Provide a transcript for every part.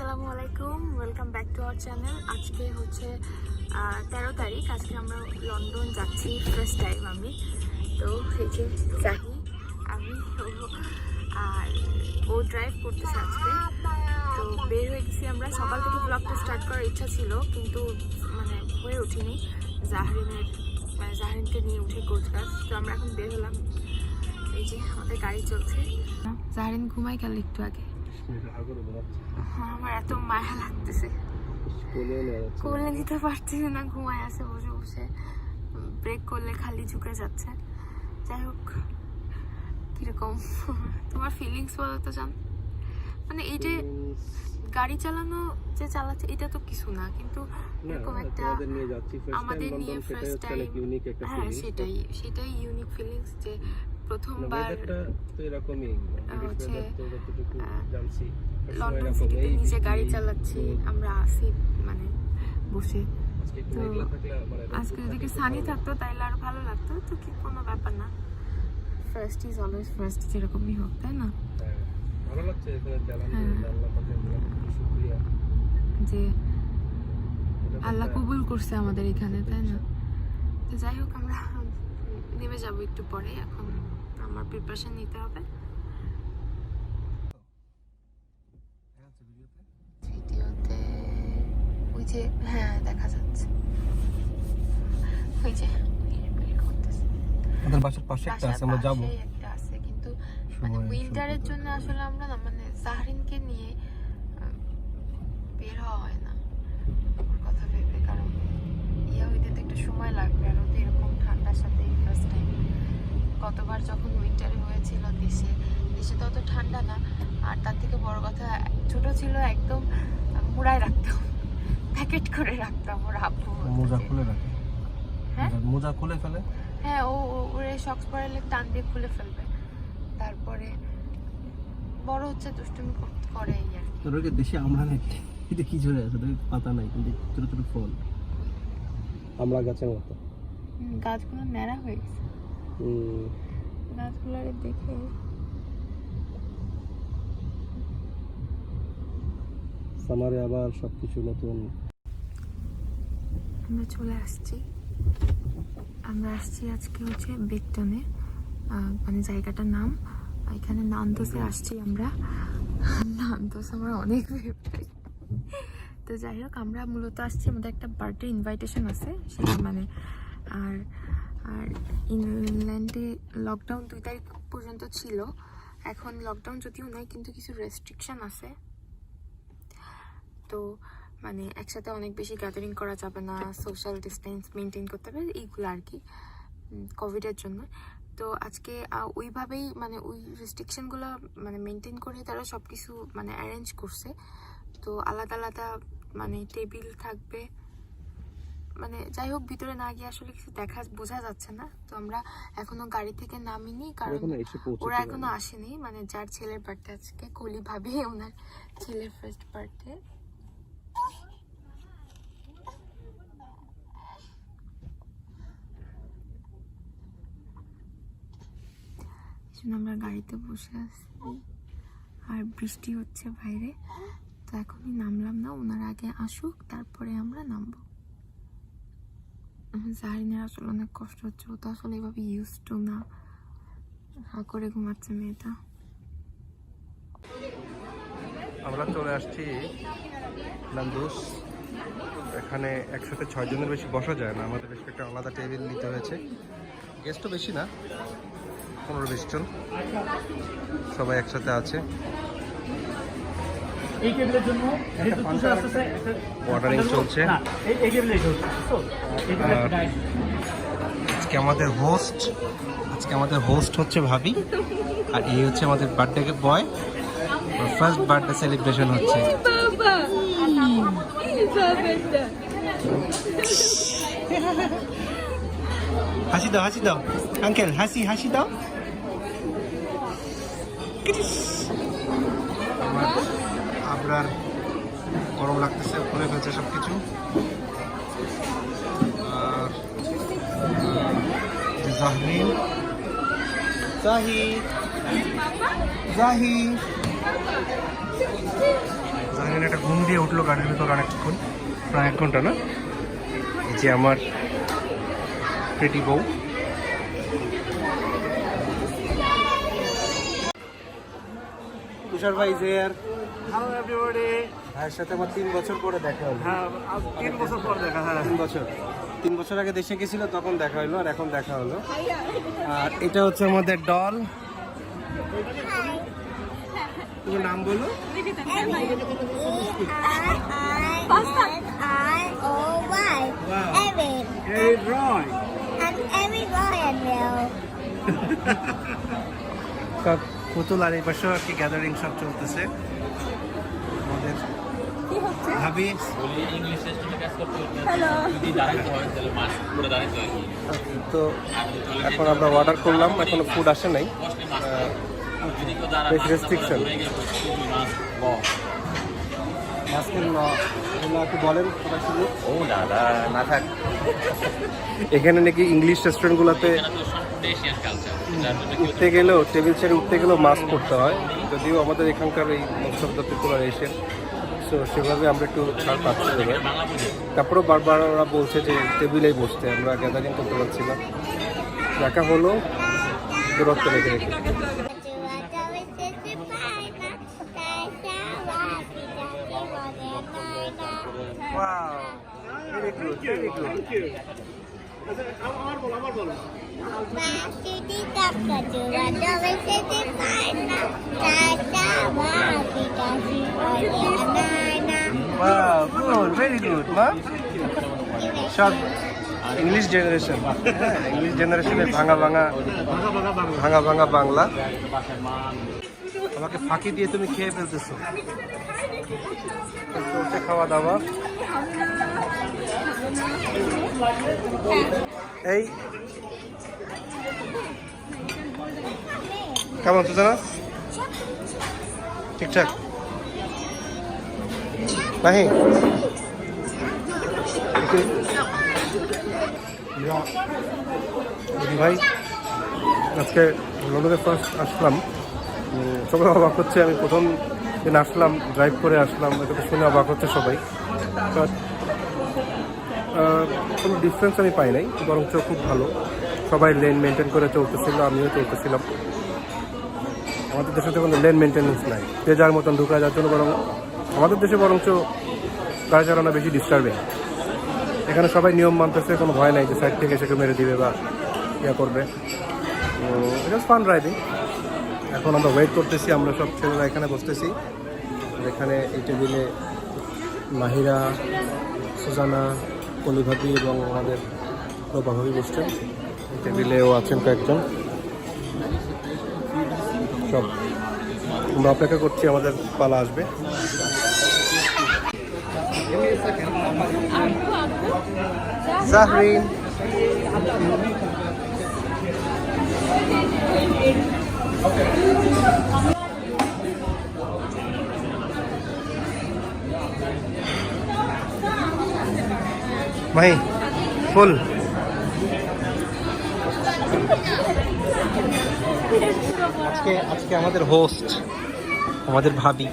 আসসালামু আলাইকুম, welcome back to our channel. আজকে হচ্ছে 13 তারিখ। আজকে আমরা লন্ডন যাচ্ছি ফার্স্ট টাইম আমি। তো এই যে জাহি, আমি আর ও ড্রাইভ করতেছে আজকে। তো বের হয়ে গেছি আমরা। সকাল থেকে ব্লগটা স্টার্ট করার ইচ্ছা ছিল, কিন্তু মানে হয়ে ওঠেনি জাহরিনকে নিয়ে উঠে কোচকাজ। তো আমরা এখন বের হলাম। এই যে আমাদের গাড়ি চলছে। জাহরিন ঘুমাই গেল একটু আগে। আমার এত মায়া লাগতেছে, কোলে নিতে পারতেছি না, ঘুমায় আছে বসে বসে। ব্রেক করলে খালি ঝুঁকে যাচ্ছে। যাই হোক, কিরকম তোমার ফিলিংস বলো তো জান? মানে এই যে গাড়ি চালানো যে চালাচ্ছে এটা তো কিছু না, কিন্তু এরকম একটা আমাদের নিয়ে ফার্স্ট টাইম, হ্যাঁ সেটাই ইউনিক ফিলিংস। যে প্রথমবার হচ্ছে লন্ডন সিটিতে নিজে গাড়ি চালাচ্ছি আমরা, আসি মানে বসে। তো আজকে যদি সানি থাকতো তাইলে আরো ভালো লাগতো, তো কি কোনো ব্যাপার না। ফার্স্ট ইজ অলওয়েজ ফার্স্ট, যেরকমই হোক, তাই না? ভালো লাগছে এখানে চালানো, আল্লাহ পাকের শুকরিয়া যে আল্লাহ কবুল করছে আমাদের এখানে, তাই না? তো যাই হোক, আমরা নেমে যাব একটু পরে। এখন আমার প্রিপারেশন নিতে হবে। ভিডিওতে ওই যে হ্যাঁ দেখা যাচ্ছে, ওই যে আমাদের বাসার পাশে একটা আছে, আমরা যাব। একটা আছে, কিন্তু মানে উইন্টারের জন্য আসলে আমরা না, মানে জাহরিনকে নিয়ে বের হওয়া হয় না ওর কথা ভেবে। কারণ হইতে তো একটু সময় লাগবে, আর ওদের এরকম ঠান্ডার সাথে ফার্স্ট টাইম। গতবার যখন উইন্টারে হয়েছিল দেশে তো অত ঠান্ডা না। আর তার থেকে বড় কথা, ছোট ছিল একদম, মুড়ায় রাখতাম, প্যাকেট করে রাখতাম। ওর আব্বু মোজা খুলে রাখে। হ্যাঁ, মোজা খুলে ফেলে। হ্যাঁ, ওরে শক্স পরালে টান দিয়ে খুলে ফেলবে। তারপরে বড় হচ্ছে, দুষ্টুমি করে এই আর কি। তোর ওকে দেশে আমরা নাকি এটা কি ঝরে আছে, তোর পাতা নাই, কিন্তু ছোট ছোট ফল আমরা গাছের মতো। গাছগুলো ন্যাড়া হয়ে গেছে, গাছগুলোরে দেখে সামারে আবার সবকিছু নতুন। আমরা চলে আসছি। আমরা আসছি আজকে হচ্ছে বেকটনে, মানে জায়গাটার নাম। এখানে নান্দোসে আসছি আমরা। নান্দোস আমার অনেক ফেভারিট। তো যাই হোক, আমরা মূলত আসছি, আমাদের একটা বার্থডে ইনভাইটেশন আছে সেটা মানে। আর আর ইংল্যান্ডে লকডাউন 2 তারিখ পর্যন্ত ছিল। এখন লকডাউন যদিও নাই, কিন্তু কিছু রেস্ট্রিকশন আছে। তো মানে একসাথে অনেক বেশি গ্যাদারিং করা যাবে না, সোশ্যাল ডিস্টেন্স মেনটেন করতে হবে, এইগুলো আর কি কোভিডের জন্য। তো আজকে ওইভাবেই মানে ওই রেস্ট্রিকশনগুলো মানে মেনটেন করে তারা সব কিছু মানে অ্যারেঞ্জ করছে। তো আলাদা আলাদা মানে টেবিল থাকবে। মানে যাই হোক, ভিতরে না গিয়ে আসলে কিছু বোঝা যাচ্ছে না। তো আমরা এখনো গাড়ি থেকে নামিনি, কারণ ওরা এখনো আসেনি। মানে যার ছেলের বার্থডে আজকে, কলি ভাবি, ওনার ছেলের ফার্স্ট বার্থডে। আমরা গাড়িতে বসে আছি আর বৃষ্টি হচ্ছে বাইরে। তো এখনই নামলাম না, ওনার আগে আসুক তারপরে আমরা নামবো। জাহরিনের আসলে অনেক কষ্ট হচ্ছে, ও তো আসলে এভাবে ইউজ টু না। হা করে ঘুমাচ্ছে মেয়েটা। আমরা চলে আসছি নান্দোস। এখানে একসাথে 6 জনের বেশি বসা যায় না, আমাদের বেশ একটা আলাদা টেবিল নিতে হয়েছে। গেস্টও বেশি না, 15-20 জন সবাই একসাথে আছে। এই টেবিলের জন্য অর্ডারিং চলছে। আজকে আমাদের হোস্ট হচ্ছে ভাবি, আর এই হচ্ছে আমাদের birthday boy. First birthday celebration হচ্ছে। হাসি দাও আঙ্কেল, হাসি দাও। আপনার গরম লাগতেছে, খুলে ফেলছে সবকিছু। আর জাহরিন, জাহিন একটা ঘুম দিয়ে উঠলো গাড়ির ভিতর অনেকক্ষণ, প্রায় 1 ঘন্টা না। এই যে আমার প্রিটি বউ। তুষার ভাই যে আর হ্যালো এভরিবডি। ভাইয়ের সাথে আমার 3 বছর পরে দেখা হলো। হ্যাঁ, আজ 3 বছর পর দেখা। হ্যাঁ, 3 বছর আগে দেশে গেছিল, তখন দেখা হলো, আর এখন দেখা হলো। আর এটা হচ্ছে আমাদের ডল। তোমার নাম বলো। এই রয়। পুতুল আর এই পাশে আর কি গ্যাদারিং সব চলতেছে আমাদের। ভাবি তো এখন আমরা অর্ডার করলাম, এখনো ফুড আসে নাই, রেস্ট্রিকশন। বলেন এখানে নাকি ইংলিশ রেস্টুরেন্টগুলোতে উঠতে গেলেও, টেবিল চেয়ারে উঠতে গেলেও মাস্ক পরতে হয়, যদিও আমাদের এখানকার এই মৎস্য পিপুল আর এসে, তো সেভাবে আমরা একটু ছাড় পাচ্ছি এবার। তারপরেও বারবার ওরা বলছে যে টেবিলেই বসতে, আমরা গ্যাদারিং করতে পারছি না, দেখা হলো দূরত্ব রেখে রেখে। ভেরি গুড মা। সব ইংলিশ জেনারেশন, ইংলিশ জেনারেশনের ভাঙা ভাঙা বাংলা। আমাকে ফাঁকি দিয়ে তুমি খেয়ে ফেলতেছো। চলছে খাওয়া দাওয়া। এই কেমন তো জানা ঠিকঠাক নাহি? ভাই আজকে লন্ডনে ফার্স্ট আসলাম, সবাই অবাক হচ্ছে। আমি প্রথম দিন আসলাম, ড্রাইভ করে আসলাম, এটা তো শুনে অবাক হচ্ছে সবাই। বাট কোনো ডিফারেন্স আমি পাই নাই, বরঞ্চ খুব ভালো। সবাই লেন মেনটেন করে চলতেছিল, আমিও চলতেছিলাম। আমাদের দেশে তো কোনো লেন মেনটেন্যান্স নাই, যে যার মতন ঢুকা যাওয়ার জন্য, বরং আমাদের দেশে বরঞ্চ গাড়ি চালানো বেশি ডিস্টার্বিং। এখানে সবাই নিয়ম মানতেছে, কোনো ভয় নাই যে সাইড থেকে এসে মেরে দিবে বা ইয়া করবে। ইট ওয়াজ ফান ড্রাইভিং। এখন আমরা ওয়েট করতেছি, আমরা সব ছেলেরা এখানে বসতেছি। এখানে এই টেবিলে মাহিরা, সুজানা, কলিভাবি এবং আমাদের প্রভাবী বসছেন। এই টেবিলেও আছেন কয়েকজন। সব আমরা অপেক্ষা করছি, আমাদের পালা আসবে। জাহরিন ভাই ফুল। আজকে আমাদের হোস্ট আমাদের ভাবি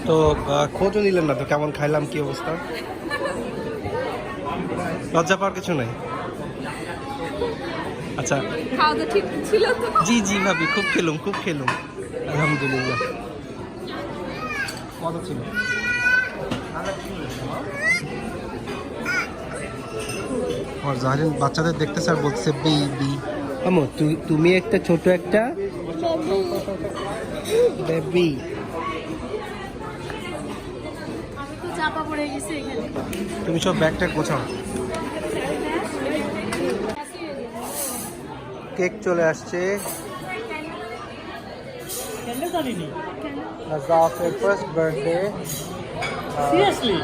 তো খোঁজও নিলেন না তো, কেমন খাইলাম, কি অবস্থা? লজ্জা পাওয়ার কিছু নাই। আচ্ছা জি জি ভাবি, খুব খেলুম আলহামদুলিল্লাহ। মজা ছিল। আর জাহরিন বাচ্চাদের দেখতে স্যার বলছে বেবি। আমো তুমি একটা ছোট একটা বেবি। তুমি সব ব্যাগটা গোছাও। কেক চলে আসছে। নাজাফের ফার্স্ট বার্থডে। সিরিয়াসলি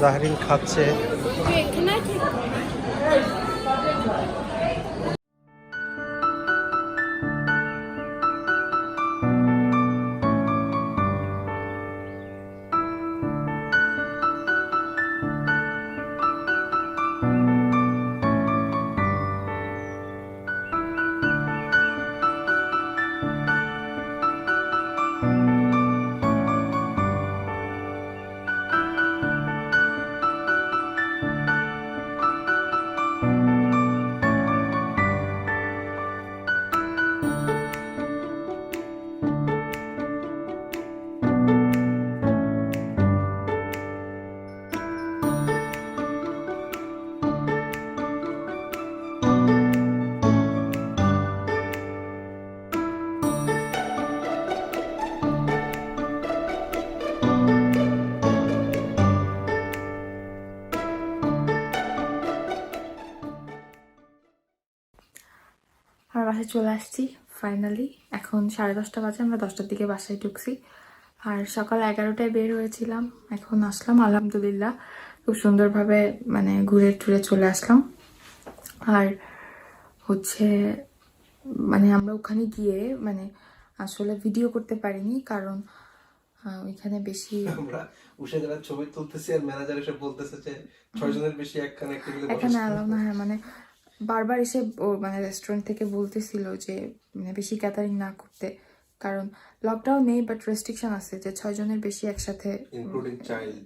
জাহরিন খাচ্ছে। আমরা বাসায় চলে আসছি ফাইনালি। এখন 10:30 বাজে, আমরা 10টার দিকে বাসায় ঢুকছি। আর সকাল 11টায় বের হয়েছিলাম, এখন আসলাম আলহামদুলিল্লাহ খুব সুন্দরভাবে মানে ঘুরে টুরে চলে আসলাম। আর হচ্ছে মানে আমরা ওখানে গিয়ে মানে আসলে ভিডিও করতে পারিনি, কারণ ওইখানে বেশি আমরা উঠে যারা ছবি তুলতেছি আর ম্যানেজার এসে বলতেছে যে 6 জনের বেশি একখানে এক টেবিলে এখানে বসা আলাও না। হ্যাঁ মানে বারবার এসে ও মানে রেস্টুরেন্ট থেকে বলতেছিল যে মানে বেশি গ্যাদারিং না করতে, কারণ লকডাউন নেই বাট রেস্ট্রিকশন আছে যে 6 জনের বেশি একসাথে, ইনক্লুডিং চাইল্ড,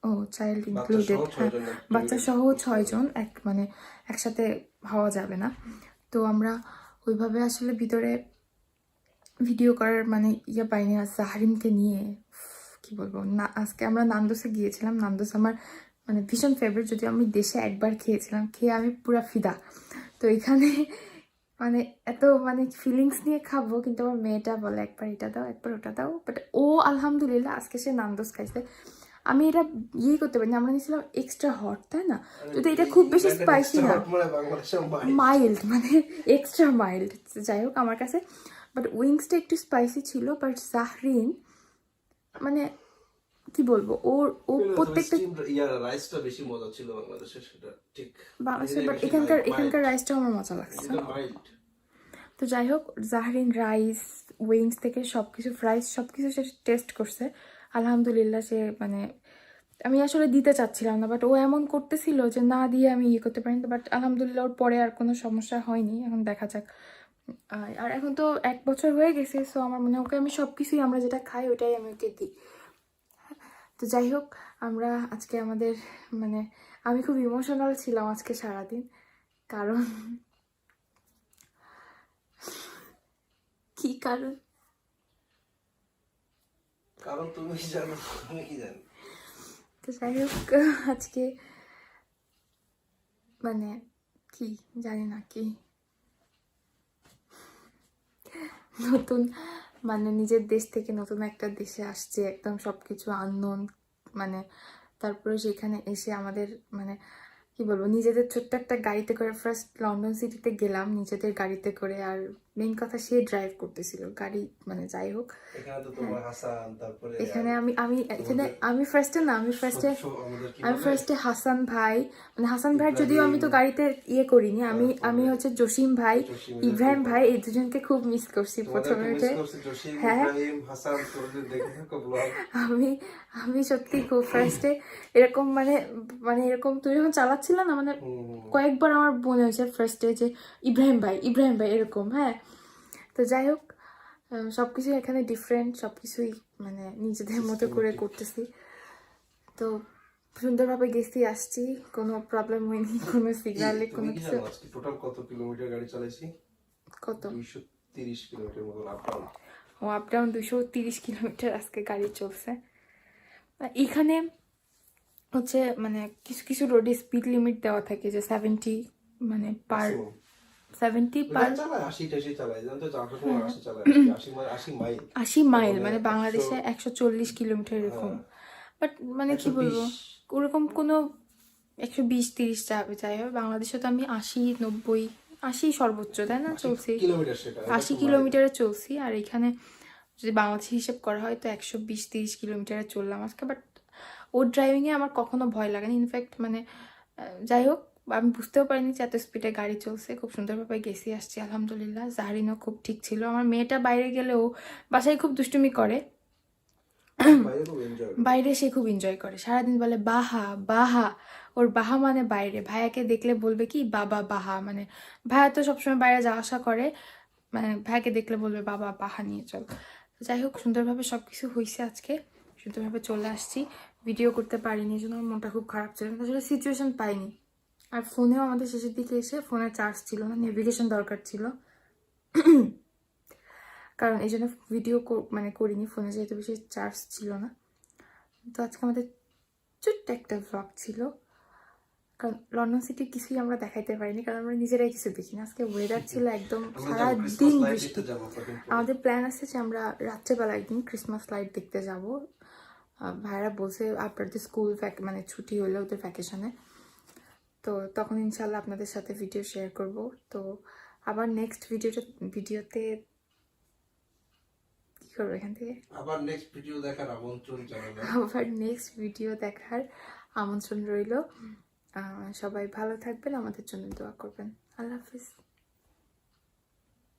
ও চাইল্ড ইনক্লুডেড, হ্যাঁ বাচ্চা সহ 6 জন এক মানে একসাথে হওয়া যাবে না। তো আমরা ওইভাবে আসলে ভিতরে ভিডিও করার মানে ইয়ে পাইনি। আর জাহারিনকে নিয়ে কি বলবো না, আজকে আমরা নান্দোসে গিয়েছিলাম। নান্দোস আমার মানে ভীষণ ফেভারিট, যদিও আমি দেশে একবার খেয়েছিলাম, খেয়ে আমি পুরা ফিদা। তো এখানে মানে এত মানে ফিলিংস নিয়ে খাবো, কিন্তু আমার মেয়েটা বলে একবার এটা দাও একবার ওটা দাও, বাট ও আলহামদুলিল্লাহ আজকে সে নান্দোস খাইছে। আমি এটা ইয়ে করতে পারি না, আমরা নিয়েছিলাম এক্সট্রা হট, তাই না? যদি এটা খুব বেশি স্পাইসি না, মাইল্ড মানে এক্সট্রা মাইল্ড, যাই হোক আমার কাছে। বাট উইংসটা একটু স্পাইসি ছিল, বাট জাহরিন মানে কি বলবো, ও প্রত্যেকটা রাইসটা বেশি মজা ছিল বাংলাদেশে, সেটা ঠিক বাংলাদেশের, বাট এখানকার রাইসটাও আমার মজা লাগছে। তো যাই হোক, জাহরিন রাইস উইংস থেকে সবকিছু ফ্রাইস সবকিছু সে টেস্ট করছে আলহামদুলিল্লাহ। সে মানে আমি আসলে দিতে চাচ্ছিলাম না, বাট ও এমন করতেছিল যে না দিয়ে আমি ইয়ে করতে পারিনি। বাট আলহামদুলিল্লাহ ওর পরে আর কোনো সমস্যা হয়নি, এখন দেখা যাক। আর এখন তো 1 বছর হয়ে গেছে, সো আমার মনে হয় ওকে আমি সব কিছুই আমরা যেটা খাই ওইটাই আমি ওকে দিই। তো যাই হোক, আমরা আজকে আমাদের মানে আমি খুব ইমোশনাল ছিলাম আজকে সারাদিন, কারণ কি কারণ কারণ তুমি জানো, আমি কি জানি। তো যাই হোক আজকে মানে কি জানি না কি নতুন মানে নিজের দেশ থেকে নতুন একটা দেশে আসছে, একদম সবকিছু আননোন, মানে তারপরে সেখানে এসে আমাদের মানে কি বলবো নিজেদের ছোট্ট একটা গাড়িতে করে ফার্স্ট লন্ডন সিটিতে গেলাম নিজেদের গাড়িতে করে। আর মেইন কথা সে ড্রাইভ করতেছিল গাড়ি, মানে যাই হোক এখানে তো তোমার হাসান, তারপরে এখানে আমি ফার্স্টে হাসান ভাই, মানে হাসান ভাই যদিও আমি তো গাড়িতে ইয়ে করিনি, আমি হচ্ছে জসিম ভাই, ইব্রাহিম ভাই, এই দুজনকে খুব মিস করছি প্রথমে উঠে। হ্যাঁ আমি সত্যি খুব ফার্স্টে এরকম মানে মানে এরকম তুই যখন চালাচ্ছিল না, মানে কয়েকবার আমার মনে হয়েছে ফার্স্টে যে ইব্রাহিম ভাই এরকম। হ্যাঁ তো যাই হোক, সবকিছু এখানে ডিফারেন্ট, সবকিছুই মানে নিজেদের মতো করে করতেছি। তো সুন্দরভাবে গেছি আসছি, কোনো প্রবলেম হয়নি, কোনো সিগনালে কোনো কিছু। টোটাল কত কিলোমিটার গাড়ি চালাইছি? কত? 230 কিলোমিটার মতো আপ ডাউন। ও আপ ডাউন 230 কিলোমিটার আজকে গাড়ি চলছে। এখানে হচ্ছে মানে কিছু কিছু রোডে স্পিড লিমিট দেওয়া থাকে যে 70 মানে পার 70 পার 80 মাইল, মানে বাংলাদেশে 140 কিলোমিটার এরকম। বাট মানে কি বলবো ওরকম কোনো 120-30 যাবে, যাই হোক বাংলাদেশে তো আমি 80-90-80 সর্বোচ্চ তাই না চলছি, 80 কিলোমিটারে চলছি। আর এখানে যদি বাংলাদেশে হিসেব করা হয় তো 120-30 কিলোমিটারে চললাম আজকে। বাট ওর ড্রাইভিংয়ে আমার কখনো ভয় লাগেনি, ইনফ্যাক্ট মানে যাই হোক আমি বুঝতেও পারিনি যে এত স্পিডে গাড়ি চলছে, খুব সুন্দরভাবে গেছি আসছি আলহামদুলিল্লাহ। জাহরিনও খুব ঠিক ছিল। আমার মেয়েটা বাইরে গেলেও বাসায় খুব দুষ্টুমি করে, বাইরে সে খুব এনজয় করে, সারাদিন বলে বাহা বাহা। ওর বাহা মানে বাইরে, ভাইয়াকে দেখলে বলবে কি বাবা বাহা, মানে ভাইয়া তো সবসময় বাইরে যাওয়া আসা করে, মানে ভাইয়াকে দেখলে বলবে বাবা বাহা নিয়ে চল। যাই হোক সুন্দরভাবে সব কিছু হয়েছে আজকে, সুন্দরভাবে চলে আসছি। ভিডিও করতে পারিনি এই জন্য আমার মনটা খুব খারাপ ছিল, আসলে সিচুয়েশন পাইনি। আর ফোনেও আমাদের শেষের দিকে এসে ফোনে চার্জ ছিল না, নেভিগেশন দরকার ছিল, কারণ এই জন্য ভিডিও মানে করিনি ফোনে, যেহেতু বেশি চার্জ ছিল না। তো আজকে আমাদের ছোট্ট একটা ভ্লগ ছিল, কারণ লন্ডন সিটি কিছুই আমরা দেখাইতে পারিনি, কারণ আমরা নিজেরাই কিছু দেখি না। আজকে ওয়েদার ছিল একদম সারাদিন বৃষ্টি। আমাদের প্ল্যান আছে যে আমরা রাত্রেবেলা একদিন ক্রিসমাস লাইট দেখতে যাব। ভাইরা বলছে আপনাদের স্কুল মানে ছুটি হলে ওদের ভ্যাকেশনে, তো তখন ইনশাল্লাহ আপনাদের সাথে ভিডিও শেয়ার করব। তো আবার নেক্সট ভিডিওতে কি করবো এখান থেকে? আবার নেক্সট ভিডিও দেখার আমন্ত্রণ জানালাম। আবার নেক্সট ভিডিও দেখার আমন্ত্রণ রইল। সবাই ভালো থাকবেন, আমাদের জন্য দোয়া করবেন। আল্লাহ হাফিজ।